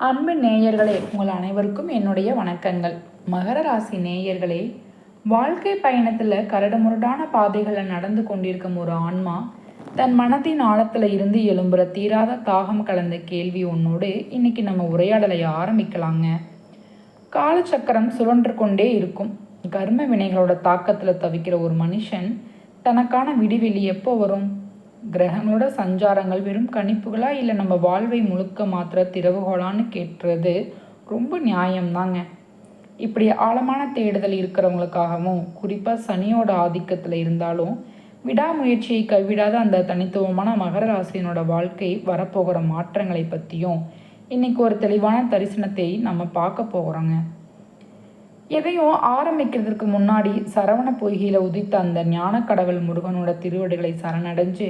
அன்பு நேயர்களே, உங்கள் அனைவருக்கும் என்னுடைய வணக்கங்கள். மகர ராசி நேயர்களே, வாழ்க்கை பயணத்தில் கரடுமுரடான பாதைகளில் நடந்து கொண்டிருக்கும் ஒரு ஆன்மா தன் மனத்தின் ஆழத்தில் இருந்து எழும்புற தீராத தாகம் கலந்த கேள்வி ஒன்னோடு இன்னைக்கு நம்ம உரையாடலை ஆரம்பிக்கலாங்க. காலச்சக்கரம் சுழன்று கொண்டே இருக்கும். கர்ம வினைகளோட தாக்கத்தில் தவிக்கிற ஒரு மனுஷன் தனக்கான விடிவெளி எப்போ வரும்? கிரகங்களோட சஞ்சாரங்கள் வெறும் கணிப்புகளா, இல்லை நம்ம வாழ்வை முழுக்க மாத்திர திறவுகோலான்னு கேட்டுறது ரொம்ப நியாயம்தாங்க. இப்படி ஆழமான தேடுதல் இருக்கிறவங்களுக்காகவும், குறிப்பாக சனியோட ஆதிக்கத்தில் இருந்தாலும் விடாமுயற்சியை கைவிடாத அந்த தனித்துவமான மகர ராசியினோட வாழ்க்கை வரப்போகிற மாற்றங்களை பற்றியும் இன்னைக்கு ஒரு தெளிவான தரிசனத்தை நம்ம பார்க்க போகிறோங்க. எதையும் ஆரம்பிக்கிறதுக்கு முன்னாடி சரவண பொய்கையில் உதித்த அந்த ஞானக்கடவுள் முருகனோட திருவடிகளை சரணடைஞ்சு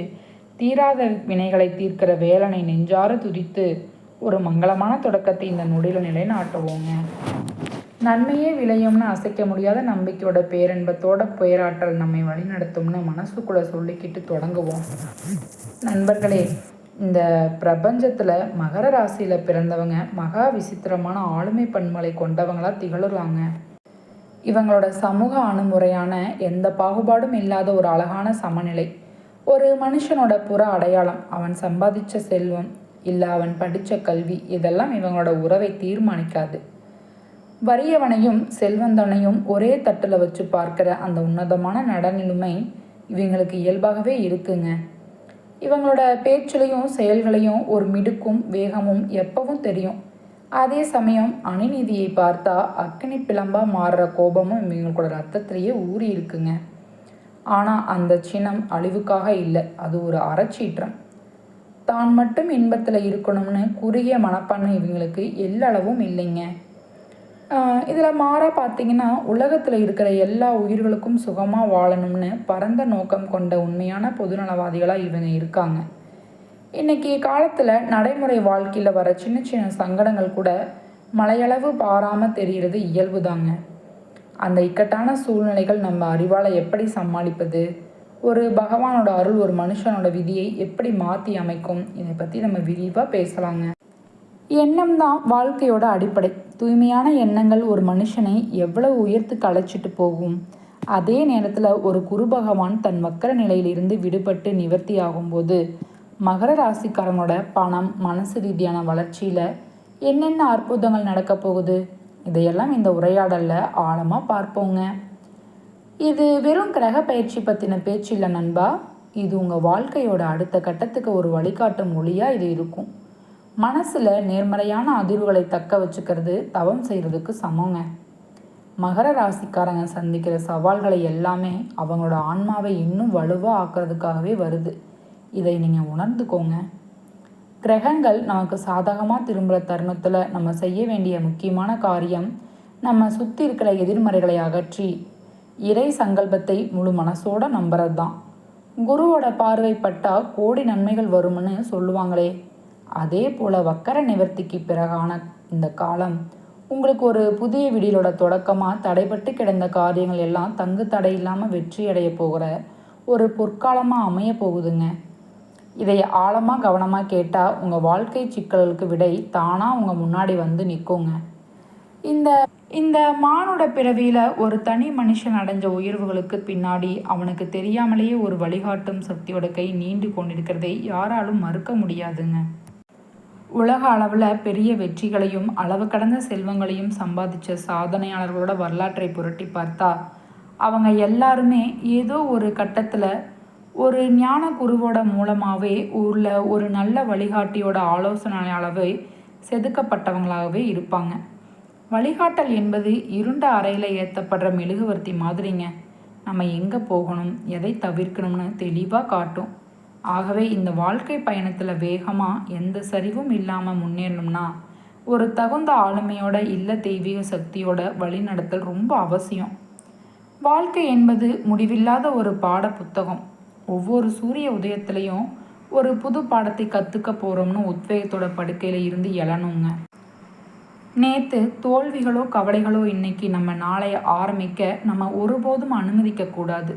தீராத வினைகளை தீர்க்கிற வேலனை நெஞ்சார துதித்து ஒரு மங்களமான தொடக்கத்தை இந்த நொடியில் நிலைநாட்டுவோங்க. நன்மையே விளையும்னு அசைக்க முடியாத நம்பிக்கையோட பேரன்பத்தோட பேராற்றல் நம்மை வழிநடத்தும்னு மனசுக்குள்ளே சொல்லிக்கிட்டு தொடங்குவோம். நண்பர்களே, இந்த பிரபஞ்சத்தில் மகர ராசியில் பிறந்தவங்க மகா விசித்திரமான ஆளுமை பண்பலை கொண்டவங்களாக திகழுறாங்க. இவங்களோட சமூக அணுமுறையான எந்த பாகுபாடும் இல்லாத ஒரு அழகான சமநிலை. ஒரு மனுஷனோட புற அடையாளம், அவன் சம்பாதிச்ச செல்வம் இல்லை அவன் படித்த கல்வி, இதெல்லாம் இவங்களோட உறவை தீர்மானிக்காது. வறியவனையும் செல்வந்தனையும் ஒரே தட்டில் வச்சு பார்க்குற அந்த உன்னதமான நடைநிலைமை இவங்களுக்கு இயல்பாகவே இருக்குங்க. இவங்களோட பேச்சிலையும் செயல்களையும் ஒரு மிடுக்கும் வேகமும் எப்பவும் தெரியும். அதே சமயம் அநீதியை பார்த்தா அக்கினி பிளம்பா மாறுற கோபமும் இவங்களோட ரத்தத்திலேயே ஊறி இருக்குங்க. ஆனால் அந்த சினம் அழிவுக்காக இல்லை, அது ஒரு அறச்சீற்றம். தான் மட்டும் இன்பத்தில் இருக்கணும்னு குறுகிய மனப்பான்மை இவங்களுக்கு எல்லளவும் இல்லைங்க. இதில் மாறாக பார்த்தீங்கன்னா, உலகத்தில் இருக்கிற எல்லா உயிர்களுக்கும் சுகமாக வாழணும்னு பரந்த நோக்கம் கொண்ட உண்மையான பொதுநலவாதிகளாக இவங்க இருக்காங்க. இன்றைக்கி காலத்தில் நடைமுறை வாழ்க்கையில் வர சின்ன சின்ன சங்கடங்கள் கூட மலையளவு பாராமல் தெரிகிறது இயல்பு தாங்க. அந்த இக்கட்டான சூழ்நிலைகள் நம்ம அறிவால் எப்படி சமாளிப்பது, ஒரு பகவானோட அருள் ஒரு மனுஷனோட விதியை எப்படி மாற்றி அமைக்கும், இதை பற்றி நம்ம விரிவாக பேசலாங்க. எண்ணம் தான் வாழ்க்கையோட அடிப்படை. தூய்மையான எண்ணங்கள் ஒரு மனுஷனை எவ்வளவு உயர்த்துக்கு அழைச்சிட்டு போகும். அதே நேரத்தில் ஒரு குரு பகவான் தன் வக்கர நிலையிலிருந்து விடுபட்டு நிவர்த்தி ஆகும்போது மகர ராசிக்காரனோட பணம் மனசு ரீதியான வளர்ச்சியில் என்னென்ன அற்புதங்கள் நடக்க போகுது, இதையெல்லாம் இந்த உரையாடலில் ஆழமாக பார்ப்போங்க. இது வெறும் கிரக பயிற்சி பற்றின பேச்சு இல்லை நண்பா. இது உங்கள் வாழ்க்கையோட அடுத்த கட்டத்துக்கு ஒரு வழிகாட்டும் மொழியாக இது இருக்கும். மனசில் நேர்மறையான அதிர்வுகளை தக்க வச்சுக்கிறது தவம் செய்கிறதுக்கு சமங்க. மகர ராசிக்காரங்க சந்திக்கிற சவால்களை எல்லாமே அவங்களோட ஆன்மாவை இன்னும் வலுவாக ஆக்கிறதுக்காகவே வருது. இதை நீங்கள் உணர்ந்துக்கோங்க. கிரகங்கள் நமக்கு சாதகமாக திரும்புகிற தருணத்தில் நம்ம செய்ய வேண்டிய முக்கியமான காரியம், நம்ம சுற்றி இருக்கிற எதிர்மறைகளை அகற்றி இறை சங்கல்பத்தை முழு மனசோடு நம்புறது தான். குருவோட பார்வைப்பட்டால் கோடி நன்மைகள் வரும்னு சொல்லுவாங்களே, அதே போல் வக்கர நிவர்த்திக்கு பிறகான இந்த காலம் உங்களுக்கு ஒரு புதிய விடியலோட தொடக்கமாக தடைபட்டு கிடந்த காரியங்கள் எல்லாம் தங்கு தடை இல்லாமல் வெற்றி அடைய போகிற ஒரு பொற்காலமாக அமைய போகுதுங்க. இதை ஆழமாக கவனமாக கேட்டால் உங்கள் வாழ்க்கை சிக்கல்களுக்கு விடை தானாக உங்கள் முன்னாடி வந்து நிற்குங்க. இந்த மானோட பிறவியில் ஒரு தனி மனுஷன் அடைஞ்ச உயர்வுகளுக்கு பின்னாடி அவனுக்கு தெரியாமலேயே ஒரு வழிகாட்டும் சக்தியோட கை நீண்டு கொண்டிருக்கிறதை யாராலும் மறுக்க முடியாதுங்க. உலக அளவில் பெரிய வெற்றிகளையும் அளவு கடந்த செல்வங்களையும் சம்பாதிச்ச சாதனையாளர்களோட வரலாற்றை புரட்டி பார்த்தா அவங்க எல்லாருமே ஏதோ ஒரு கட்டத்தில் ஒரு ஞான குருவோட மூலமாகவே உள்ள ஒரு நல்ல வழிகாட்டியோட ஆலோசனையாளவே செதுக்கப்பட்டவங்களாகவே இருப்பாங்க. வழிகாட்டல் என்பது இருண்ட அறையில் ஏற்றப்படுற மெழுகுவர்த்தி மாதிரிங்க. நம்ம எங்கே போகணும், எதை தவிர்க்கணும்னு தெளிவாக காட்டும். ஆகவே இந்த வாழ்க்கை பயணத்தில் வேகமாக எந்த சரிவும் இல்லாமல் முன்னேறணும்னா ஒரு தகுந்த ஆளுமையோட இல்ல தெய்வீக சக்தியோட வழிநடத்தல் ரொம்ப அவசியம். வாழ்க்கை என்பது முடிவில்லாத ஒரு பாட புத்தகம். ஒவ்வொரு சூரிய உதயத்துலேயும் ஒரு புது பாடத்தை கற்றுக்க போகிறோம்னு உத்வேகத்தோட படுக்கையில் இருந்து எழணுங்க. நேற்று தோல்விகளோ கவலைகளோ இன்னைக்கு நம்ம நாளைய ஆரம்பிக்க நம்ம ஒருபோதும் அனுமதிக்கக்கூடாது.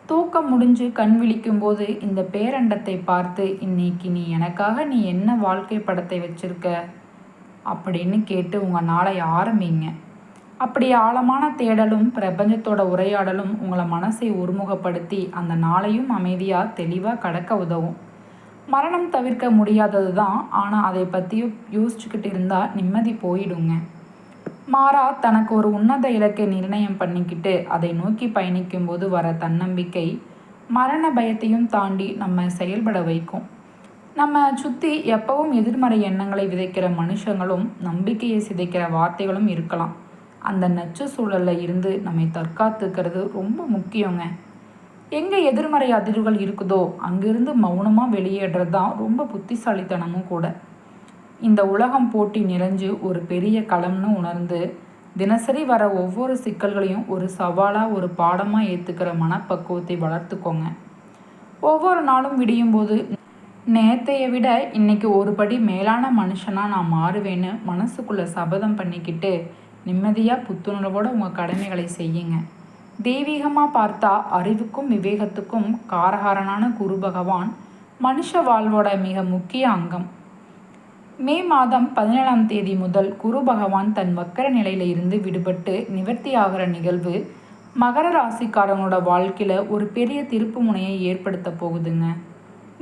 தூக்கம் முடிஞ்சு கண் விழிக்கும் போது இந்த பேரண்டத்தை பார்த்து இன்னைக்கு நீ எனக்காக நீ என்ன வாழ்க்கை படத்தை வச்சிருக்க அப்படின்னு கேட்டு உங்கள் நாளை ஆரம்பிங்க. அப்படி ஆழமான தேடலும் பிரபஞ்சத்தோட உரையாடலும் உங்களை மனசை ஒருமுகப்படுத்தி அந்த நாளையும் அமைதியாக தெளிவாக கடக்க உதவும். மரணம் தவிர்க்க முடியாதது தான், ஆனால் அதை பற்றியும் யோசிச்சுக்கிட்டு இருந்தால் நிம்மதி போயிடுங்க. மாறா தனக்கு ஒரு உன்னத இலக்கை நிர்ணயம் பண்ணிக்கிட்டு அதை நோக்கி பயணிக்கும்போது வர தன்னம்பிக்கை மரண பயத்தையும் தாண்டி நம்ம செயல்பட வைக்கும். நம்ம சுற்றி எப்பவும் எதிர்மறை எண்ணங்களை விதைக்கிற மனுஷங்களும் நம்பிக்கையை சிதைக்கிற வார்த்தைகளும் இருக்கலாம். அந்த நச்சு சூழலில் இருந்து நம்மை தற்காத்துக்கிறது ரொம்ப முக்கியங்க. எங்கே எதிர்மறை அதிர்வுகள் இருக்குதோ அங்கிருந்து மௌனமாக வெளியேறது தான் ரொம்ப புத்திசாலித்தனமும் கூட. இந்த உலகம் போட்டி நிறைஞ்சு ஒரு பெரிய களம்னு உணர்ந்து தினசரி வர ஒவ்வொரு சிக்கல்களையும் ஒரு சவாலாக ஒரு பாடமாக ஏற்றுக்கிற மனப்பக்குவத்தை வளர்த்துக்கோங்க. ஒவ்வொரு நாளும் விடியும் போது நேத்தைய விட இன்னைக்கு ஒரு படி மேலான மனுஷனாக நான் மாறுவேன்னு மனசுக்குள்ளே சபதம் பண்ணிக்கிட்டு நிம்மதியாக புத்துணர்வோடு உங்கள் கடமைகளை செய்யுங்க. தெய்வீகமாக பார்த்தா அறிவுக்கும் விவேகத்துக்கும் காரகாரனான குரு பகவான் மனுஷ வாழ்வோட மிக முக்கிய அங்கம். மே மாதம் 17ஆம் தேதி முதல் குரு பகவான் தன் வக்கர நிலையில இருந்து விடுபட்டு நிவர்த்தி ஆகிற நிகழ்வு மகர ராசிக்காரங்களோட வாழ்க்கையில் ஒரு பெரிய திருப்பு முனையை ஏற்படுத்த போகுதுங்க.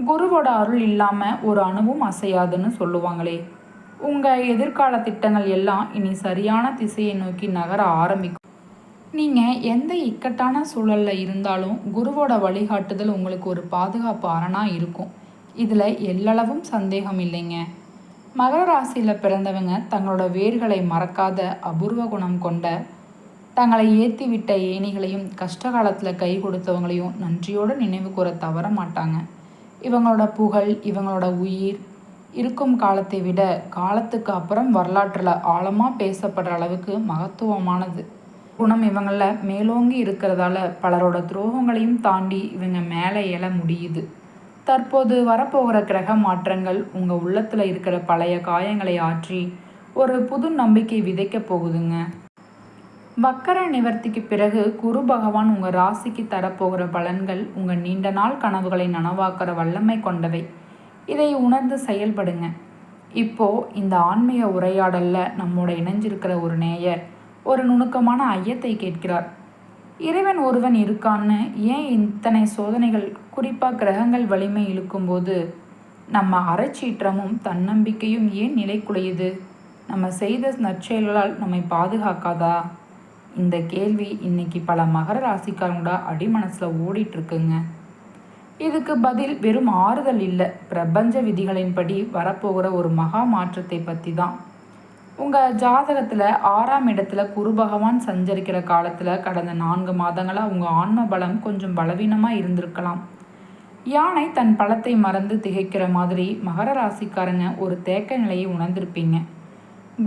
குருவோட அருள் இல்லாமல் ஒரு அணுவும் அசையாதுன்னு சொல்லுவாங்களே. உங்கள் எதிர்கால திட்டங்கள் எல்லாம் இனி சரியான திசையை நோக்கி நகர ஆரம்பிக்கும். நீங்கள் எந்த இக்கட்டான சூழலில் இருந்தாலும் குருவோட வழிகாட்டுதல் உங்களுக்கு ஒரு பாதுகாப்பு அரணாக இருக்கும். இதில் எல்லளவும் சந்தேகம் இல்லைங்க. மகர ராசியில் பிறந்தவங்க தங்களோட வேர்களை மறக்காத அபூர்வ குணம் கொண்ட, தங்களை ஏற்றி விட்ட ஏணிகளையும் கஷ்ட காலத்தில் கை கொடுத்தவங்களையும் நன்றியோடு நினைவு கூற தவற மாட்டாங்க. இவங்களோட புகழ், இவங்களோட உயிர் இருக்கும் காலத்தை விட காலத்துக்கு அப்புறம் வரலாற்றில் ஆழமாக பேசப்படுற அளவுக்கு மகத்துவமானது. குணம் இவங்களில் மேலோங்கி இருக்கிறதால பலரோட துரோகங்களையும் தாண்டி இவங்க மேலே எழ முடியுது. தற்போது வரப்போகிற கிரக மாற்றங்கள் உங்கள் உள்ளத்தில் இருக்கிற பழைய காயங்களை ஆற்றி ஒரு புது நம்பிக்கை விதைக்க போகுதுங்க. வக்கர நிவர்த்திக்கு பிறகு குரு பகவான் உங்கள் ராசிக்கு தரப்போகிற பலன்கள் உங்கள் நீண்ட நாள் கனவுகளை நனவாக்குற வல்லமை கொண்டவை. இதை உணர்ந்து செயல்படுங்க. இப்போது இந்த ஆன்மீக உரையாடலில் நம்மோட இணைஞ்சிருக்கிற ஒரு நேயர் ஒரு நுணுக்கமான ஐயத்தை கேட்கிறார். இறைவன் ஒருவன் இருக்கான்னு ஏன் இத்தனை சோதனைகள், குறிப்பாக கிரகங்கள் வலிமை இழுக்கும்போது நம்ம அறச்சீற்றமும் தன்னம்பிக்கையும் ஏன் நிலைக்குலையுது? நம்ம செய்த நற்செயல்களால் நம்மை பாதுகாக்காதா? இந்த கேள்வி இன்னைக்கு பல மகர ராசிக்காரங்களோட அடிமனசில் ஓடிட்டுருக்குங்க. இதுக்கு பதில் வெறும் ஆறுதல் இல்லை, பிரபஞ்ச விதிகளின்படி வரப்போகிற ஒரு மகா மாற்றத்தை பற்றி தான். உங்கள் ஜாதகத்தில் 6ஆம் இடத்துல குரு பகவான் சஞ்சரிக்கிற காலத்தில் கடந்த 4 மாதங்களாக உங்கள் ஆன்ம பலம் கொஞ்சம் பலவீனமாக இருந்திருக்கலாம். யானை தன் பலத்தை மறந்து திகைக்கிற மாதிரி மகர ராசிக்காரங்க ஒரு தேக்க நிலையை உணர்ந்திருப்பீங்க.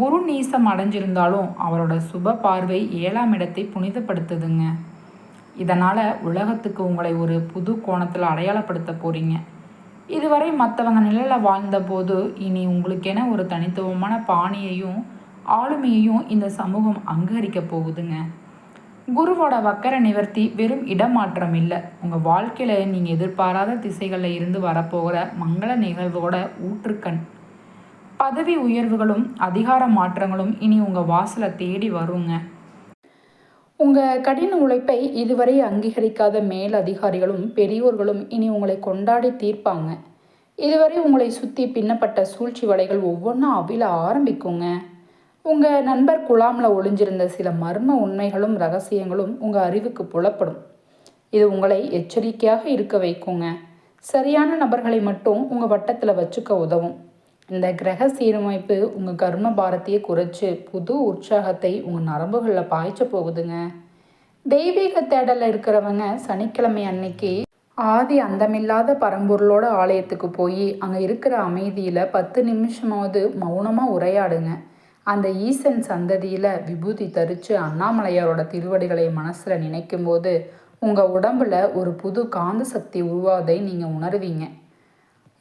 குரு நீசம் அடைஞ்சிருந்தாலும் அவரோட சுப பார்வை 7ஆம் இடத்தை புனிதப்படுத்துதுங்க. இதனால் உலகத்துக்கு உங்களை ஒரு புது கோணத்தில் அடையாளப்படுத்த போகிறீங்க. இதுவரை மற்றவங்க நிழலில் வாழ்ந்தபோது இனி உங்களுக்கென ஒரு தனித்துவமான பாணியையும் ஆளுமையையும் இந்த சமூகம் அங்கீகரிக்க போகுதுங்க. குருவோட வக்கர நிவர்த்தி வெறும் இடமாற்றம் இல்லை, உங்கள் வாழ்க்கையில் நீங்கள் எதிர்பாராத திசைகளில் இருந்து வரப்போகிற மங்கள நிகழ்வோட ஊற்றுக்கண். பதவி உயர்வுகளும் அதிகார மாற்றங்களும் இனி உங்கள் வாசலை தேடி வருங்க. உங்கள் கடின உழைப்பை இதுவரை அங்கீகரிக்காத மேல் அதிகாரிகளும் பெரியோர்களும் இனி உங்களை கொண்டாடி தீர்ப்பாங்க. இதுவரை உங்களை சுற்றி பின்னப்பட்ட சூழ்ச்சி வலைகள் ஒவ்வொன்றா அவிழ ஆரம்பிக்குங்க. உங்கள் நண்பர் குழாமில் ஒளிஞ்சிருந்த சில மர்ம உண்மைகளும் ரகசியங்களும் உங்கள் அறிவுக்கு புலப்படும். இது உங்களை எச்சரிக்கையாக இருக்க வைக்குங்க. சரியான நபர்களை மட்டும் உங்கள் வட்டத்தில் வச்சுக்க உதவும். இந்த கிரக சீரமைப்பு உங்கள் கர்ம பாரத்தையே குறைச்சி புது உற்சாகத்தை உங்கள் நரம்புகளில் பாய்ச்ச போகுதுங்க. தெய்வீக தேடலில் இருக்கிறவங்க சனிக்கிழமை அன்னைக்கு ஆதி அந்தமில்லாத பரம்பொருளோட ஆலயத்துக்கு போய் அங்கே இருக்கிற அமைதியில் 10 நிமிஷமாவது மௌனமாக உரையாடுங்க. அந்த ஈசன் சந்ததியில் விபூதி தரித்து அண்ணாமலையாரோட திருவடிகளை மனசில் நினைக்கும் போது உங்கள் உடம்பில் ஒரு புது காந்த சக்தி உருவாவதை நீங்கள் உணர்வீங்க.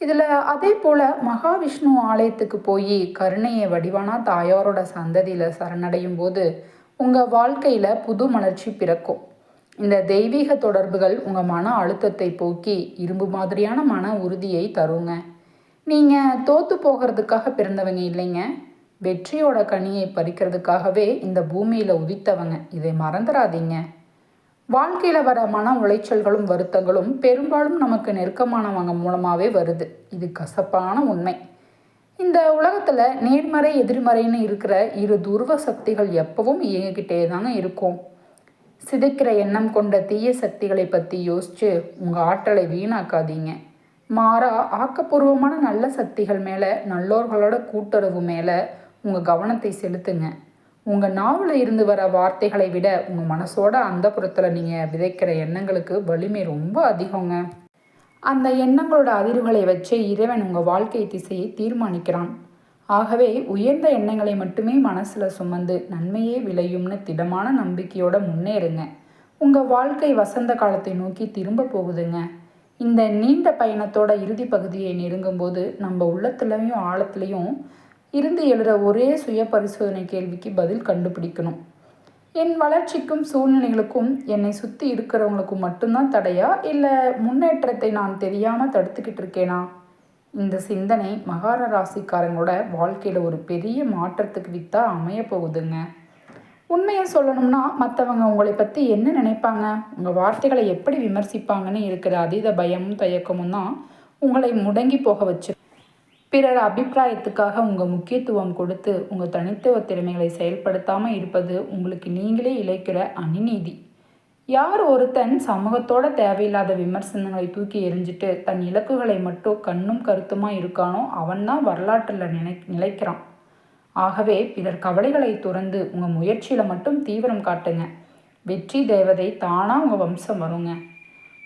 இதில் அதே போல் மகாவிஷ்ணு ஆலயத்துக்கு போய் கருணையை வடிவானா தாயாரோட சந்ததியில் சரணடையும் போது உங்கள் வாழ்க்கையில் புது மலர்ச்சி பிறக்கும். இந்த தெய்வீக தொடர்புகள் உங்கள் மன அழுத்தத்தை போக்கி இரும்பு மாதிரியான மன உறுதியை தருங்க. நீங்கள் தோற்று போகிறதுக்காக பிறந்தவங்க இல்லைங்க, வெற்றியோட கனியை பறிக்கிறதுக்காகவே இந்த பூமியில் உதித்தவங்க, இதை மறந்துடாதீங்க. வாழ்க்கையில் வர மன உளைச்சல்களும் வருத்தங்களும் பெரும்பாலும் நமக்கு நெருக்கமானவங்க மூலமாகவே வருது. இது கசப்பான உண்மை. இந்த உலகத்தில் நேர்மறை எதிர்மறைன்னு இருக்கிற இரு துருவ சக்திகள் எப்பவும் இயங்கிக்கிட்டே தாங்க இருக்கும். சிதைக்கிற எண்ணம் கொண்ட தீய சக்திகளை பற்றி யோசித்து உங்கள் ஆற்றலை வீணாக்காதீங்க. மாறா ஆக்கப்பூர்வமான நல்ல சக்திகள் மேலே, நல்லோர்களோட கூட்டுறவு மேலே உங்கள் கவனத்தை செலுத்துங்க. உங்கள் நாவில் இருந்து வர வார்த்தைகளை விட உங்கள் மனசோட அந்தப்புறத்தில் நீங்கள் விதைக்கிற எண்ணங்களுக்கு வலிமை ரொம்ப அதிகங்க. அந்த எண்ணங்களோட அதிர்வுகளை வச்சு இறைவன் உங்கள் வாழ்க்கை திசையை தீர்மானிக்கிறான். ஆகவே உயர்ந்த எண்ணங்களை மட்டுமே மனசில் சுமந்து நன்மையே விளையும்னு திடமான நம்பிக்கையோட முன்னேறுங்க. உங்கள் வாழ்க்கை வசந்த காலத்தை நோக்கி திரும்ப போகுதுங்க. இந்த நீண்ட பயணத்தோட இறுதி பகுதியை நெருங்கும்போது நம்ம உள்ளத்துலேயும் ஆழத்துலேயும் இருந்து எழுற ஒரே சுய பரிசோதனை கேள்விக்கு பதில் கண்டுபிடிக்கணும். என் வளர்ச்சிக்கும் சூழ்நிலைகளுக்கும் என்னை சுற்றி இருக்கிறவங்களுக்கும் மட்டும்தான் தடையா, இல்லை முன்னேற்றத்தை நான் தெரியாமல் தடுத்துக்கிட்டு இருக்கேனா? இந்த சிந்தனை மகர ராசிக்காரங்களோட வாழ்க்கையில் ஒரு பெரிய மாற்றத்துக்கு வித்தா அமைய போகுதுங்க. உண்மையை சொல்லணும்னா, மற்றவங்க உங்களை பற்றி என்ன நினைப்பாங்க, உங்கள் வார்த்தைகளை எப்படி விமர்சிப்பாங்கன்னு இருக்கிற அதீத பயமும் தயக்கமும் தான் உங்களை முடங்கி போக வச்சு பிறர் அபிப்பிராயத்துக்காக உங்கள் முக்கியத்துவம் கொடுத்து உங்கள் தனித்துவ திறமைகளை செயல்படுத்தாமல் இருப்பது உங்களுக்கு நீங்களே இழைக்கிற அநீதி. யார் ஒருத்தன் சமூகத்தோட தேவையில்லாத விமர்சனங்களை தூக்கி எறிஞ்சிட்டு தன் இலக்குகளை மட்டும் கண்ணும் கருத்துமாக இருக்கானோ அவன்தான் வரலாற்றில் நிலைக்கிறான். ஆகவே பிறர் கவலைகளை துறந்து உங்கள் முயற்சியில் மட்டும் தீவிரம் காட்டுங்க. வெற்றி தேவதை தானாக உங்கள் வம்சம் வருங்க.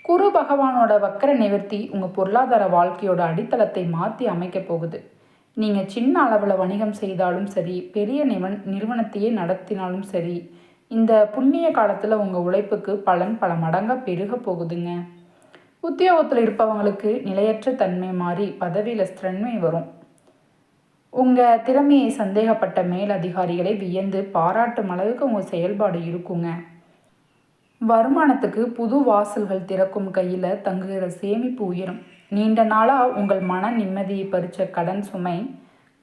குரு பகவானோட வக்கர நிவர்த்தி உங்கள் பொருளாதார வாழ்க்கையோட அடித்தளத்தை மாற்றி அமைக்க போகுது. நீங்கள் சின்ன அளவில் வணிகம் செய்தாலும் சரி, பெரிய நிறுவனத்தையே நடத்தினாலும் சரி, இந்த புண்ணிய காலத்தில் உங்கள் உழைப்புக்கு பலன் பல மடங்காக பெருக போகுதுங்க. உத்தியோகத்தில் இருப்பவங்களுக்கு நிலையற்ற தன்மை மாறி பதவியில் ஸ்திரன்மை வரும். உங்கள் திறமையை சந்தேகப்பட்ட மேலதிகாரிகளை வியந்து பாராட்டும் அளவுக்கு உங்கள் செயல்பாடு இருக்குங்க. வருமானத்துக்கு புது வாசல்கள் திறக்கும். கையில் தங்குகிற சேமிப்பு உயரும். நீண்ட நாளாக உங்கள் மன நிம்மதியை பறித்த கடன் சுமை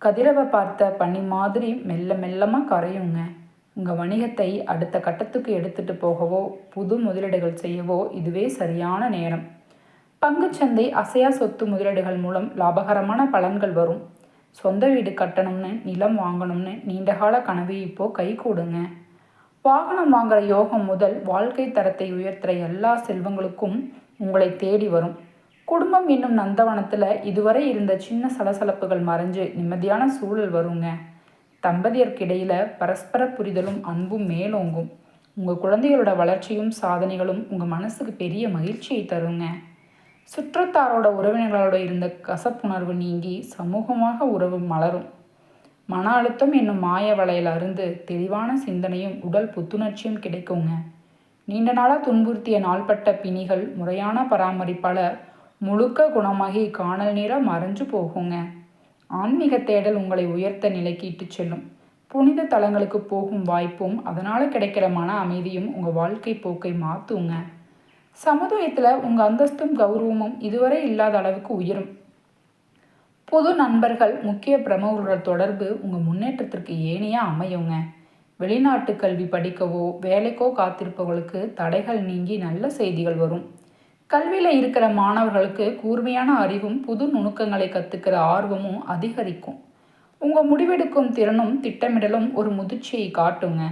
கதிரவை பார்த்த பனி மாதிரி மெல்ல மெல்லமாக கரையுங்க. உங்கள் வணிகத்தை அடுத்த கட்டத்துக்கு எடுத்துகிட்டு போகவோ புது முதலீடுகள் செய்யவோ இதுவே சரியான நேரம். பங்குச்சந்தை, அசையா சொத்து முதலீடுகள் மூலம் லாபகரமான பலன்கள் வரும். சொந்த வீடு கட்டணும்னு, நிலம் வாங்கணும்னு நீண்டகால கனவு இப்போது கை கூடுங்க. வாகனம் வாங்குகிற யோகம் முதல் வாழ்க்கை தரத்தை உயர்த்துகிற எல்லா செல்வங்களுக்கும் உங்களை தேடி வரும். குடும்பம் என்னும் நந்தவனத்தில் இதுவரை இருந்த சின்ன சலசலப்புகள் மறைஞ்சு நிம்மதியான சூழல் வருங்க. தம்பதியர்க்கிடையில் பரஸ்பர புரிதலும் அன்பும் மேலோங்கும். உங்கள் குழந்தைகளோட வளர்ச்சியும் சாதனைகளும் உங்கள் மனசுக்கு பெரிய மகிழ்ச்சியை தருங்க. சுற்றத்தாரோட உறவினர்களோட இருந்த கசப்புணர்வு நீங்கி சமூகமாக உறவு மலரும். மன அழுத்தம் என்னும் மாய வலையில் அருந்து தெளிவான சிந்தனையும் உடல் புத்துணர்ச்சியும் கிடைக்குங்க. நீண்ட நாளாக துன்புறுத்திய நாள்பட்ட பிணிகள் முறையான பராமரிப்பால் முழுக்க குணமாகி காணல் நீராக மறைஞ்சு போகுங்க. ஆன்மீக தேடல் உங்களை உயர்த்த நிலைக்கு இட்டு செல்லும். புனித தலங்களுக்கு போகும் வாய்ப்பும் அதனால் கிடைக்கிற மன அமைதியும் உங்கள் வாழ்க்கை போக்கை மாற்றுங்க. சமுதாயத்தில் உங்கள் அந்தஸ்தும் கௌரவமும் இதுவரை இல்லாத அளவுக்கு உயரும். புது நண்பர்கள், முக்கிய பிரமுகர்கள் தொடர்பு உங்கள் முன்னேற்றத்திற்கு ஏனையாக அமையுங்க. வெளிநாட்டு கல்வி படிக்கவோ வேலைக்கோ காத்திருப்பவர்களுக்கு தடைகள் நீங்கி நல்ல செய்திகள் வரும். கல்வியில் இருக்கிற மாணவர்களுக்கு கூர்மையான அறிவும் புது நுணுக்கங்களை கற்றுக்கிற ஆர்வமும் அதிகரிக்கும். உங்கள் முடிவெடுக்கும் திறனும் திட்டமிடலும் ஒரு முதிர்ச்சியை காட்டுங்க.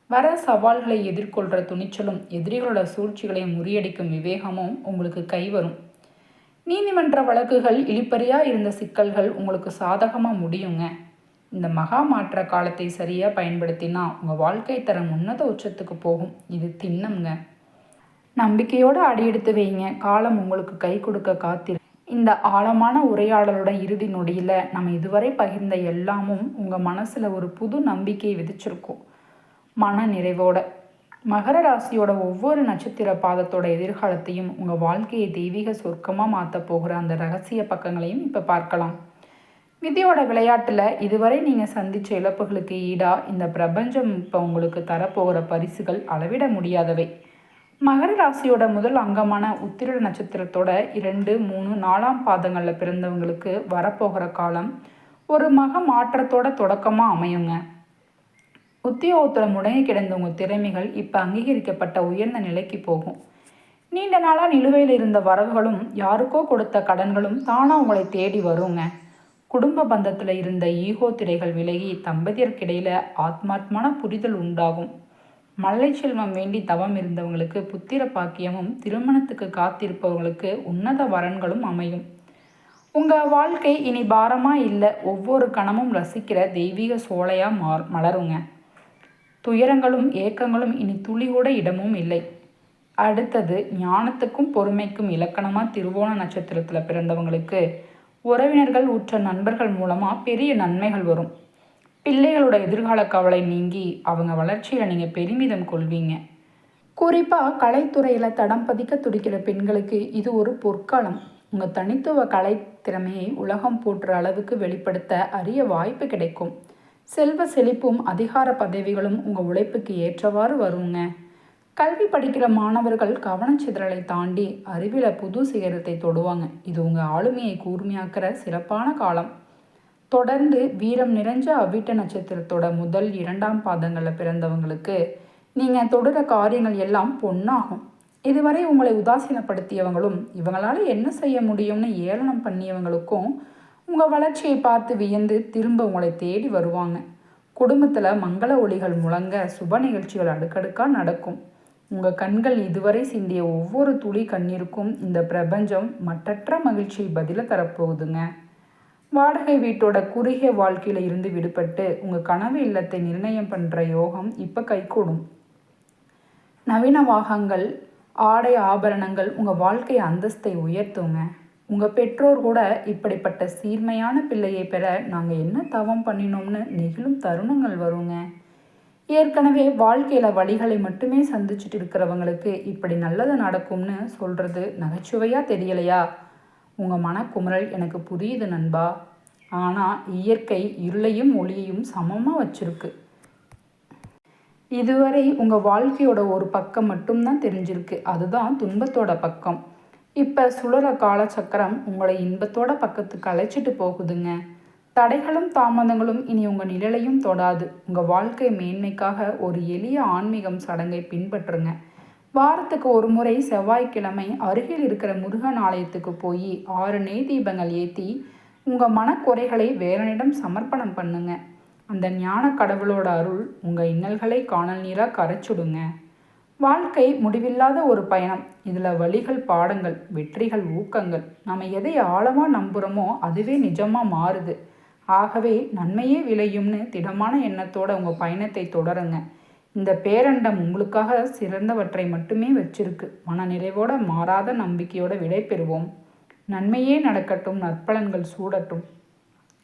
வர சவால்களை எதிர்கொள்கிற துணிச்சலும் எதிரிகளோட சூழ்ச்சிகளை முறியடிக்கும் விவேகமும் உங்களுக்கு கைவரும். நீதிமன்ற வழக்குகள், இழிப்பறியாக இருந்த சிக்கல்கள் உங்களுக்கு சாதகமாக முடியுங்க. இந்த மகா மாற்ற காலத்தை சரியாக பயன்படுத்தினா உங்கள் வாழ்க்கை தரம் உன்னத உச்சத்துக்கு போகும். இது திண்ணம்ங்க. நம்பிக்கையோடு அடியெடுத்து வைங்க. காலம் உங்களுக்கு கை கொடுக்க காத்திரு. இந்த ஆழமான உரையாடலோட இறுதி நொடியில் நம்ம இதுவரை பகிர்ந்த எல்லாமும் உங்கள் மனசில் ஒரு புது நம்பிக்கையை விதிச்சிருக்கோம். மன நிறைவோட மகர ராசியோட ஒவ்வொரு நட்சத்திர பாதத்தோட எதிர்காலத்தையும் உங்கள் வாழ்க்கையை தெய்வீக சொர்க்கமாக மாற்ற போகிற அந்த ரகசிய பக்கங்களையும் இப்போ பார்க்கலாம். விதியோட விளையாட்டில் இதுவரை நீங்கள் சந்தித்த இழப்புகளுக்கு ஈடாக இந்த பிரபஞ்சம் இப்போ உங்களுக்கு தரப்போகிற பரிசுகள் அளவிட முடியாதவை. மகர ராசியோட முதல் அங்கமான உத்திர நட்சத்திரத்தோட 2, 3, 4 பாதங்களில் பிறந்தவங்களுக்கு வரப்போகிற காலம் ஒரு மாற்றத்தோட தொடக்கமாக அமையுங்க. உத்தியோகத்தில் முடங்கி கிடந்த உங்கள் திறமைகள் இப்போ அங்கீகரிக்கப்பட்ட உயர்ந்த நிலைக்கு போகும். நீண்ட நாளாக நிலுவையில் இருந்த வரவுகளும் யாருக்கோ கொடுத்த கடன்களும் தானாக உங்களை தேடி வருங்க. குடும்ப பந்தத்தில் இருந்த ஈகோ திரைகள் விலகி தம்பதியர்க்கிடையில் ஆத்மாத்மான புரிதல் உண்டாகும். மல்லை செல்வம் வேண்டி தவம் இருந்தவங்களுக்கு புத்திர பாக்கியமும், திருமணத்துக்கு காத்திருப்பவங்களுக்கு உன்னத வரன்களும் அமையும். உங்கள் வாழ்க்கை இனி பாரமாக இல்லை, ஒவ்வொரு கணமும் ரசிக்கிற தெய்வீக சோலையாக மலருங்க. துயரங்களும் ஏக்கங்களும் இனி துளி கூட இடமும் இல்லை. அடுத்தது ஞானத்துக்கும் பொறுமைக்கும் இலக்கணமாக திருவோண நட்சத்திரத்தில் பிறந்தவங்களுக்கு உறவினர்கள், உற்ற நண்பர்கள் மூலமாக பெரிய நன்மைகள் வரும். பிள்ளைகளோட எதிர்கால கவலை நீங்கி அவங்க வளர்ச்சியில் நீங்கள் பெருமிதம் கொள்வீங்க. குறிப்பாக கலைத்துறையில் தடம் பதிக்க துடிக்கிற பெண்களுக்கு இது ஒரு பொற்காலம். உங்கள் தனித்துவ கலை திறமையை உலகம் போற்றுற அளவுக்கு வெளிப்படுத்த அரிய வாய்ப்பு கிடைக்கும். செல்வ செழிப்பும் அதிகார பதவிகளும் உங்கள் உழைப்புக்கு ஏற்றவாறு வருங்க. கல்வி படிக்கிற மாணவர்கள் கவனச்சிதறலை தாண்டி அறிவில் புது சிகரத்தை தொடுவாங்க. இது உங்கள் ஆளுமையை கூர்மையாக்கிற சிறப்பான காலம். தொடர்ந்து வீரம் நிறைஞ்ச அவிட்ட நட்சத்திரத்தோட முதல் 2ஆம் பாதங்களில் பிறந்தவங்களுக்கு நீங்கள் தொடுற காரியங்கள் எல்லாம் பொன்னாகும். இதுவரை உங்களை உதாசீனப்படுத்தியவங்களும் இவங்களால் என்ன செய்ய முடியும்னு ஏளனம் பண்ணியவங்களுக்கும் உங்கள் வளர்ச்சியை பார்த்து வியந்து திரும்ப உங்களை தேடி வருவாங்க. குடும்பத்தில் மங்கள ஒளிகள் முழங்க சுப நிகழ்ச்சிகள் அடுக்கடுக்காக நடக்கும். உங்கள் கண்கள் இதுவரை சிந்திய ஒவ்வொரு துளி கண்ணீருக்கும் இந்த பிரபஞ்சம் மற்றற்ற மகிழ்ச்சியை பதில தரப்போகுதுங்க. வாடகை வீட்டோட குறுகிய வாழ்க்கையில் இருந்து விடுபட்டு உங்கள் கனவு இல்லத்தை நிர்ணயம் பண்ணுற யோகம் இப்போ கைகூடும். நவீன வாகங்கள், ஆடை, ஆபரணங்கள் உங்கள் வாழ்க்கை அந்தஸ்தை உயர்த்துங்க. உங்கள் பெற்றோர் கூட இப்படிப்பட்ட சீர்மையான பிள்ளையை பெற நாங்கள் என்ன தவம் பண்ணினோம்னு நெகிழும் தருணங்கள் வருங்க. ஏற்கனவே வாழ்க்கையில் வழிகளை மட்டுமே சந்திச்சுட்டு இருக்கிறவங்களுக்கு இப்படி நல்லது நடக்கும்னு சொல்கிறது நகைச்சுவையாக தெரியலையா? உங்கள் மனக்குமுறல் எனக்கு புரியுது நண்பா. ஆனால் இயற்கை இருளையும் ஒளியையும் சமமாக வச்சுருக்கு. இதுவரை உங்கள் வாழ்க்கையோட ஒரு பக்கம் மட்டும்தான் தெரிஞ்சிருக்கு, அதுதான் துன்பத்தோட பக்கம். இப்போ சுழற காலச்சக்கரம் உங்களை இன்பத்தோட பக்கத்துக்கு அழைச்சிட்டு போகுதுங்க. தடைகளும் தாமதங்களும் இனி உங்கள் நிழலையும் தொடாது. உங்கள் வாழ்க்கை மேன்மைக்காக ஒரு எளிய ஆன்மீகம் சடங்கை பின்பற்றுங்க. வாரத்துக்கு ஒரு முறை செவ்வாய்க்கிழமை அருகில் இருக்கிற முருகன் ஆலயத்துக்கு போய் 6 நெய் தீபங்கள் ஏற்றி உங்கள் மனக்குறைகளை வேறனிடம் சமர்ப்பணம் பண்ணுங்க. அந்த ஞான கடவுளோட அருள் உங்கள் இன்னல்களை காணல் நீராக கரைச்சுடுங்க. வாழ்க்கை முடிவில்லாத ஒரு பயணம். இதில் வழிகள் பாடங்கள், வெற்றிகள் ஊக்கங்கள். நம்ம எதை ஆழமாக நம்புகிறோமோ அதுவே நிஜமாக மாறுது. ஆகவே நன்மையே விளையும்னு திடமான எண்ணத்தோட உங்கள் பயணத்தை தொடருங்க. இந்த பேரண்டம் உங்களுக்காக சிறந்தவற்றை மட்டுமே வச்சிருக்கு. மன நிறைவோட மாறாத நம்பிக்கையோட விடை பெறுவோம். நன்மையே நடக்கட்டும், நற்பலன்கள் சூடட்டும்.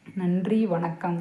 நன்றி, வணக்கம்.